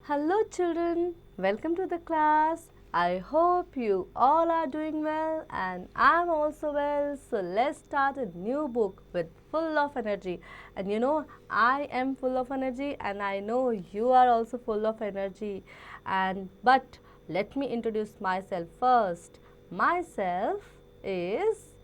Hello children, welcome to the class. I hope you all are doing well and I'm also well. So let's start a new book with full of energy. And I am full of energy and I know you are also full of energy. But let me introduce myself first. Myself is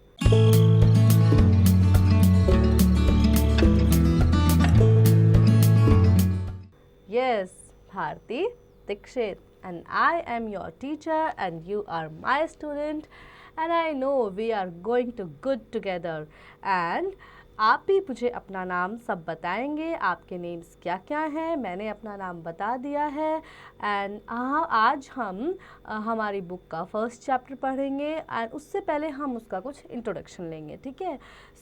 Yes, Bharti Dikshit, and I am your teacher and you are my student and I know we are going to good together and आप भी मुझे अपना नाम सब बताएंगे आपके names क्या क्या हैं मैंने अपना नाम बता दिया है एंड आज हम हमारी बुक का फर्स्ट चैप्टर पढ़ेंगे एंड उससे पहले हम उसका कुछ इंट्रोडक्शन लेंगे ठीक है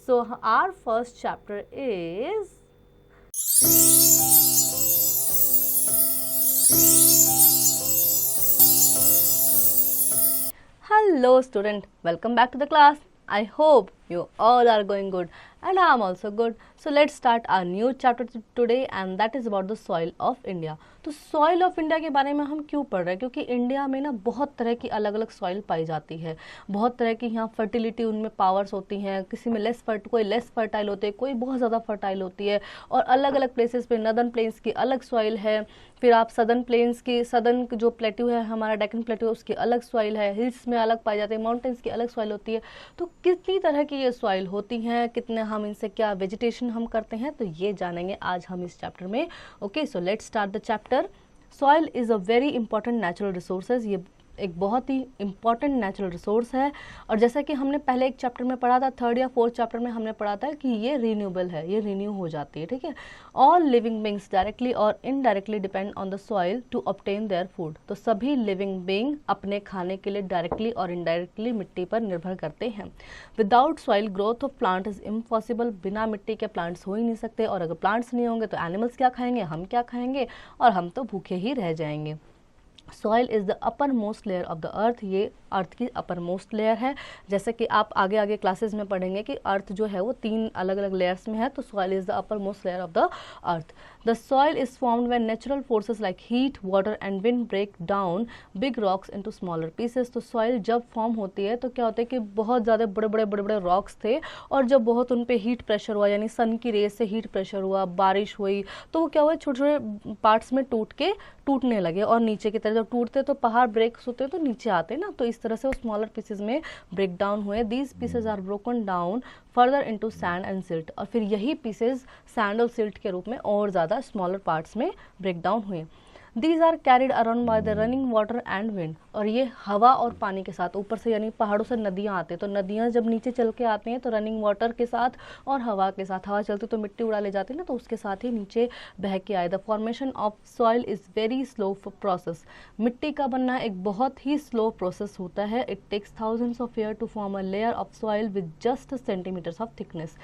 so our first chapter is Hello student, welcome back to the class. I hope you all are going good and I am also good. So let's start our new chapter today and that is about the soil of India. तो soil of India के बारे में हम क्यों पढ़ रहे हैं क्योंकि इंडिया में ना बहुत तरह की अलग अलग सॉइल पाई जाती है बहुत तरह की यहाँ फर्टिलिटी उनमें पावर्स होती हैं किसी में कोई लेस फर्टाइल होती है कोई बहुत ज़्यादा फर्टाइल होती है और अलग अलग प्लेसेस पे नदर्न प्लेन्स की अलग सॉइल है फिर आप सदर्न जो प्लेट्यू है हमारा डेक्कन प्लेट्यू उसकी अलग सॉइल है हिल्स में अलग पाई जाती है माउंटेन्स की अलग सॉइल होती है तो कितनी तरह की ये सॉइल होती हैं कितने हम इनसे क्या वेजिटेशन हम करते हैं तो ये जानेंगे आज हम इस चैप्टर में okay so let's start the chapter soil is a very important natural resources ये एक बहुत ही इंपॉर्टेंट नेचुरल रिसोर्स है और जैसा कि हमने पहले एक चैप्टर में पढ़ा था थर्ड या फोर्थ चैप्टर में हमने पढ़ा था कि ये रीन्यूएबल है ये रीन्यू हो जाती है ठीक है ऑल लिविंग बींग्स डायरेक्टली और indirectly depend on the soil to obtain their food तो सभी लिविंग बींग अपने खाने के लिए डायरेक्टली और इनडायरेक्टली मिट्टी पर निर्भर करते हैं without soil growth of plant is impossible बिना मिट्टी के प्लांट्स हो ही नहीं सकते और अगर प्लांट्स नहीं होंगे तो एनिमल्स क्या खाएंगे हम क्या खाएंगे और हम तो भूखे ही रह जाएंगे soil is the uppermost layer of the अर्थ ये अर्थ की अपर मोस्ट लेयर है जैसे कि आप आगे आगे क्लासेस में पढ़ेंगे कि अर्थ जो है वो 3 अलग अलग लेयर्स में है तो soil is the uppermost layer of the earth the soil is formed when natural forces like heat water and wind break down big rocks into smaller pieces तो सॉइल जब फॉर्म होती है तो क्या होता है कि बहुत ज़्यादा बड़े बड़े रॉक्स थे और जब बहुत उन पर हीट प्रेशर हुआ यानी सन की रेस से हीट प्रेशर हुआ बारिश हुई तो वो क्या हुआ छोटे छोटे पार्ट्स में टूटने लगे और नीचे की तरफ जब टूटते तो पहाड़ ब्रेक्स होते तो नीचे आते ना तो इस तरह से वो स्मॉलर पीसेज में ब्रेक डाउन हुए these pieces are broken down further into sand and silt और फिर यही पीसेज सैंड और सिल्ट के रूप में और ज़्यादा स्मॉलर पार्ट्स में ब्रेक डाउन हुए these are carried around by the running water and wind और ये हवा और पानी के साथ ऊपर से यानी पहाड़ों से नदियाँ आते हैं तो नदियाँ जब नीचे चल के आती हैं तो रनिंग वाटर के साथ और हवा के साथ हवा चलती तो मिट्टी उड़ा ले जाती है ना तो उसके साथ ही नीचे बह के आए the formation of soil is very slow process मिट्टी का बनना एक बहुत ही स्लो प्रोसेस होता है it takes thousands of year to form a layer of soil with just centimetres of thickness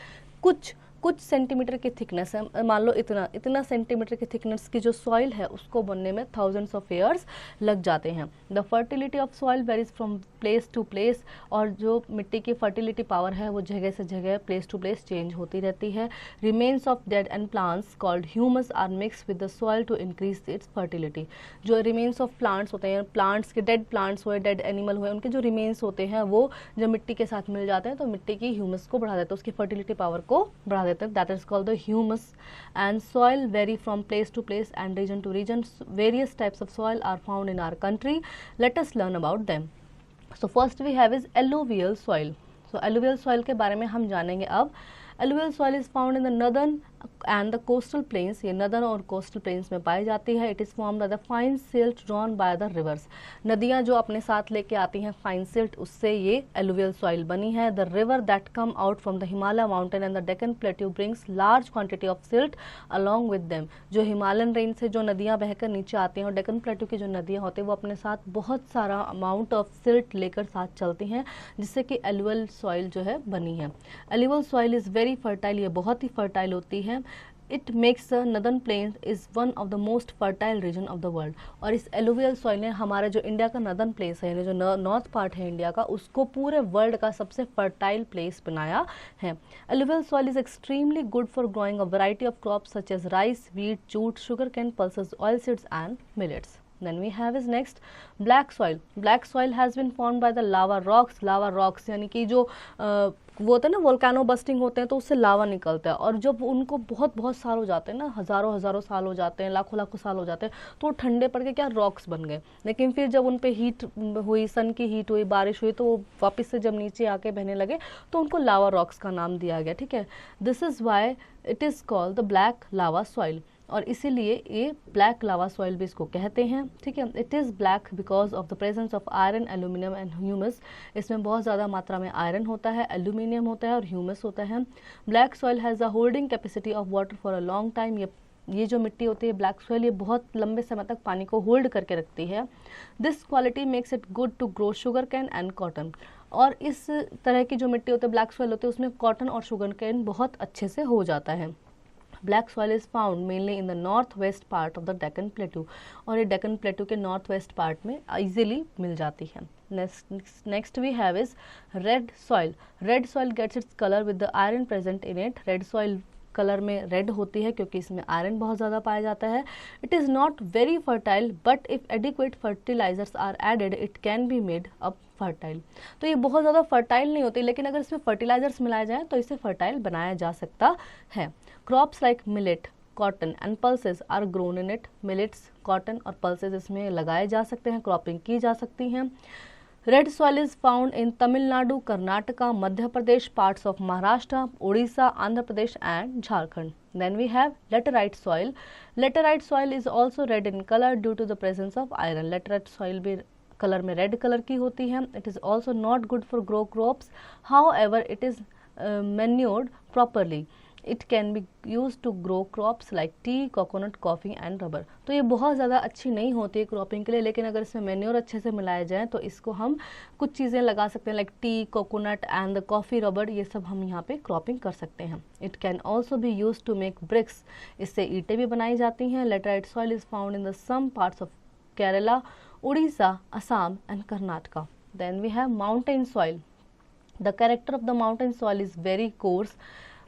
कुछ सेंटीमीटर की थिकनेस है मान लो इतना सेंटीमीटर की थिकनेस की जो सॉइल है उसको बनने में थाउजेंड्स ऑफ ईयर्स लग जाते हैं the fertility of soil varies from place to place और जो मिट्टी की फर्टिलिटी पावर है वो जगह से जगह प्लेस टू प्लेस चेंज होती रहती है remains of dead and plants called humus are mix with the soil to increase its fertility जो रिमेन्स ऑफ प्लांट्स होते हैं प्लांट्स के डेड प्लांट्स हुए डेड एनिमल हुए उनके जो रिमेन्स होते हैं वो जब मिट्टी के साथ मिल जाते हैं तो मिट्टी की ह्यूमस को बढ़ा देते हैं उसकी फर्टिलिटी पावर को बढ़ा देते हैं that is called the humus and soil vary from place to place and region to region various types of soil are found in our country let us learn about them so first we have is alluvial soil so alluvial soil के बारे में हम जानेंगे अब alluvial soil is found in the northern and the coastal plains ये northern और coastal planes में पाई जाती है it is formed by the fine silt drawn by the reverse नदियाँ जो अपने साथ लेके आती हैं फाइन सिल्ट उससे ये एलुवियल सॉइल बनी है the river that come out from the Himalaya mountain and the Deccan plateau brings large quantity of silt along with them जो हिमालयन रेंज से जो नदियाँ बहकर नीचे आती हैं और डेक्कन प्लेट्यू की जो नदियाँ होती हैं वो अपने साथ बहुत सारा अमाउंट ऑफ सिल्ट लेकर साथ चलती हैं जिससे कि एलुवियल सॉइल जो है बनी है alluvial soil is very fertile ये बहुत ही फर्टाइल होती है it makes the northern plane is one of the most fertile reason of the world. और इस एलुवियल सॉइल ने हमारा जो इंडिया का नदर्न प्लेस है, यानी जो नॉर्थ पार्ट है इंडिया का, उसको पूरे वर्ल्ड का सबसे फर्टाइल प्लेस बनाया है। Alluvial soil is extremely good for growing a variety of crops such as rice, wheat, jute, sugarcane, pulses, oilseeds and millets. Then we have is next black soil. Black soil has been formed by the lava rocks. Lava rocks यानी कि जो वो होता है ना, volcano bursting होते हैं तो उससे लावा निकलता है, और जब उनको बहुत बहुत साल हो जाते हैं ना, हज़ारों हज़ारों साल हो जाते हैं, लाखों लाखों साल हो जाते हैं, तो वो ठंडे पड़ के क्या रॉक्स बन गए। लेकिन फिर जब उन पे हीट हुई, सन की हीट हुई, बारिश हुई, तो वो वापस से जब नीचे आके बहने लगे तो उनको लावा रॉक्स का नाम दिया गया। ठीक है, this is why it is called the black lava soil, और इसीलिए ये ब्लैक लावा सॉइल भी इसको कहते हैं। ठीक है, it is black because of the presence of iron, aluminium and humus. इसमें बहुत ज़्यादा मात्रा में आयरन होता है, एल्यूमिनियम होता है और ह्यूमस होता है। Black soil has a holding capacity of water for a long time. ये जो मिट्टी होती है ब्लैक सॉइल, ये बहुत लंबे समय तक पानी को होल्ड करके रखती है। This quality makes it good to grow sugarcane and cotton. और इस तरह की जो मिट्टी होती है, ब्लैक सॉइल होती है, उसमें कॉटन और शुगर कैन बहुत अच्छे से हो जाता है। Black soil is found mainly in the north west part of the Deccan plateau, और ये डेक्कन प्लेटू के नॉर्थ वेस्ट पार्ट में इजीली मिल जाती है। Next we have is red soil. Red soil gets its colour with the iron present in it. Red soil colour में red होती है क्योंकि इसमें आयरन बहुत ज़्यादा पाया जाता है. It is not very fertile but if adequate fertilisers are added it can be made up fertile. तो ये बहुत ज़्यादा फर्टाइल नहीं होती, लेकिन अगर इसमें फर्टिलाइजर्स मिलाए जाएँ तो इसे फर्टाइल बनाया जा सकता है. Crops like millet, cotton and pulses are grown in it. Millets, cotton और पल्सेस इसमें लगाए जा सकते हैं, क्रॉपिंग की जा सकती हैं. Red soil is found in Tamil Nadu, Karnataka, Madhya Pradesh, parts of Maharashtra, Orissa, Andhra Pradesh and Jharkhand. Then we have laterite soil. Laterite soil is also red in color due to the presence of iron. Laterite soil भी कलर में रेड कलर की होती है. It is also not good for grow crops. However, it is manured properly. It can be used to grow crops like tea, coconut, coffee and rubber. तो ये बहुत ज़्यादा अच्छी नहीं होती है क्रॉपिंग के लिए, लेकिन अगर इसमें मैन्योर अच्छे से मिलाए जाएँ तो इसको हम कुछ चीज़ें लगा सकते हैं like tea, coconut and the coffee, rubber, ये सब हम यहाँ पे क्रॉपिंग कर सकते हैं. It can also be use to make bricks. इससे ईंटें भी बनाई जाती हैं. Laterite soil is found in the some parts of Kerala, Orissa, Assam and Karnataka. Then we have mountain soil. The character of the mountain soil is very coarse.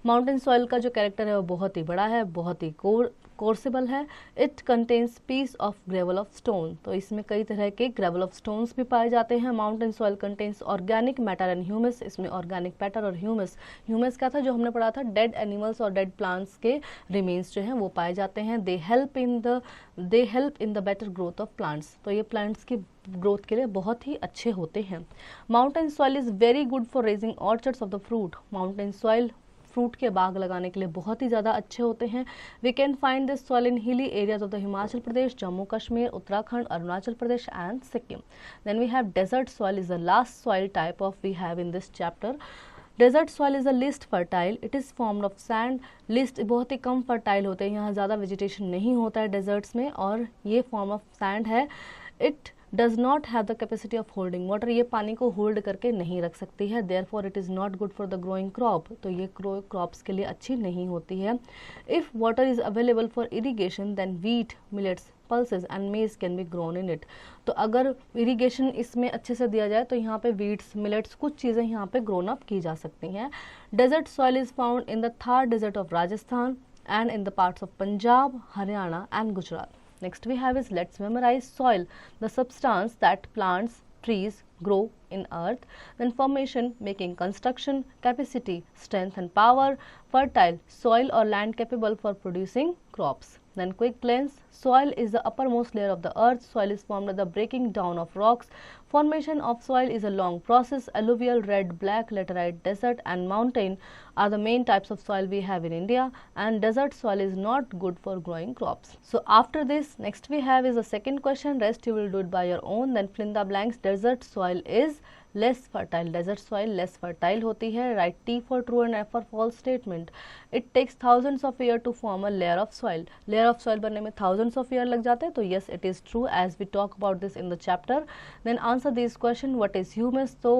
Mountain soil का जो character है वो बहुत ही बड़ा है, बहुत ही कोर्सेबल है. It contains piece of gravel of stone. तो इसमें कई तरह के ग्रेवल ऑफ स्टोन्स भी पाए जाते हैं. Mountain soil contains organic matter and humus. इसमें ऑर्गेनिक मैटर और ह्यूमस क्या था जो हमने पढ़ा था, डेड एनिमल्स और डेड प्लांट्स के रिमेन्स जो हैं वो पाए जाते हैं. They help in the better growth of plants. तो ये प्लांट्स की ग्रोथ के लिए बहुत ही अच्छे होते हैं. Mountain soil is very good for raising orchards of the fruit. Mountain soil fruit के बाग लगाने के लिए बहुत ही ज़्यादा अच्छे होते हैं. We can find this soil in hilly areas of the Himachal Pradesh, Jammu Kashmir, Uttarakhand, Arunachal Pradesh and Sikkim. Then we have desert soil is the last soil type of we have in this chapter. Desert soil is the least fertile. It is formed of sand. Least बहुत ही कम fertile होते हैं, यहाँ ज़्यादा vegetation नहीं होता है desserts में, और ये फॉर्म ऑफ सैंड है. It does not have the capacity of holding water. ये पानी को होल्ड करके नहीं रख सकती है. Therefore it is not good for the growing crop. तो ये क्रॉप्स के लिए अच्छी नहीं होती है. If water is available for irrigation then wheat, millets, pulses and maize can be grown in it. तो अगर इरीगेशन इसमें अच्छे से दिया जाए तो यहाँ पे वीट्स, मिलेट्स, कुछ चीज़ें यहाँ पे ग्रोन अप की जा सकती हैं. Desert soil is found in the Thar desert of Rajasthan and in the parts of Punjab, Haryana and Gujarat. Next we have is let's memorize soil, the substance that plants, trees grow in earth. Then formation, making construction, capacity, strength and power, fertile, soil or land capable for producing crops. Then quick glance, soil is the uppermost layer of the earth. Soil is formed by the breaking down of rocks. Formation of soil is a long process. Alluvial, red, black, laterite, desert and mountain are the main types of soil we have in India, and desert soil is not good for growing crops. So after this, next we have is a second question. Rest you will do it by your own. Then fill in the blanks. Desert soil is less fertile, desert soil less fertile होती है. Write T for true and F for false statement. It takes thousands of years to form a layer of soil. Layer of soil बनने में thousands of years लग जाते हैं, तो yes it is true as we talk about this in the chapter. Then answer this question, what is humus? So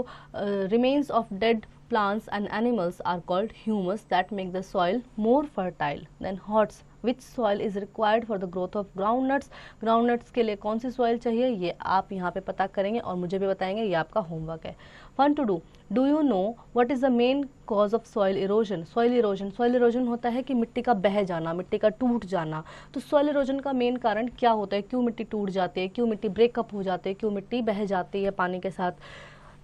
remains of dead plants and animals are called humus that make the soil more fertile. Then hots, which soil is required for the growth of groundnuts? groundnuts के लिए कौन सी soil चाहिए, ये आप यहाँ पे पता करेंगे और मुझे भी बताएंगे, ये आपका होमवर्क है. Fun to do. Do you know what is the main cause of soil erosion? soil erosion होता है कि मिट्टी का बह जाना, मिट्टी का टूट जाना. तो soil erosion का मेन कारण क्या होता है, क्यों मिट्टी टूट जाती है, क्यों मिट्टी ब्रेकअप हो जाती है, क्यों मिट्टी बह जाती है पानी के साथ.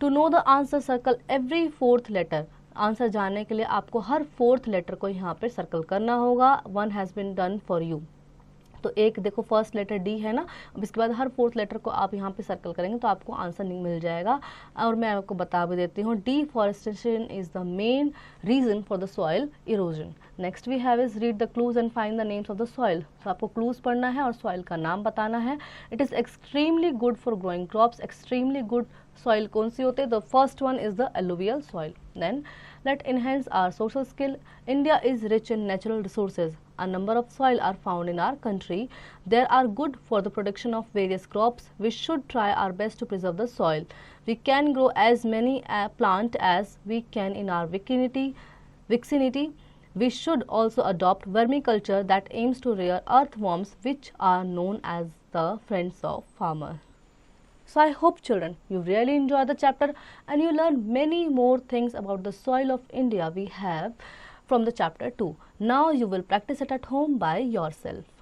To know the answer, circle every fourth letter. Answer जानने के लिए आपको हर फोर्थ लेटर को यहाँ पे सर्कल करना होगा. One has been done for you. तो एक देखो फर्स्ट लेटर डी है ना, अब इसके बाद हर फोर्थ लेटर को आप यहाँ पे सर्कल करेंगे तो आपको आंसर मिल जाएगा. और मैं आपको बता भी देती हूँ, deforestation is the main reason for the soil erosion. Next we have is read the clues and find the names of the soil. तो आपको क्लूज पढ़ना है और सॉइल का नाम बताना है. It is extremely good for growing crops. Extremely good soil कौन सी होती है? The first one is the alluvial soil. Then let enhance our social skill. India is rich in natural resources. A number of soil are found in our country. They are good for the production of various crops. We should try our best to preserve the soil. We can grow as many plant as we can in our vicinity. We should also adopt vermiculture that aims to rear earthworms, which are known as the friends of farmer. So I hope children you really enjoy the chapter and you learn many more things about the soil of India we have from the chapter 2. Now you will practice it at home by yourself.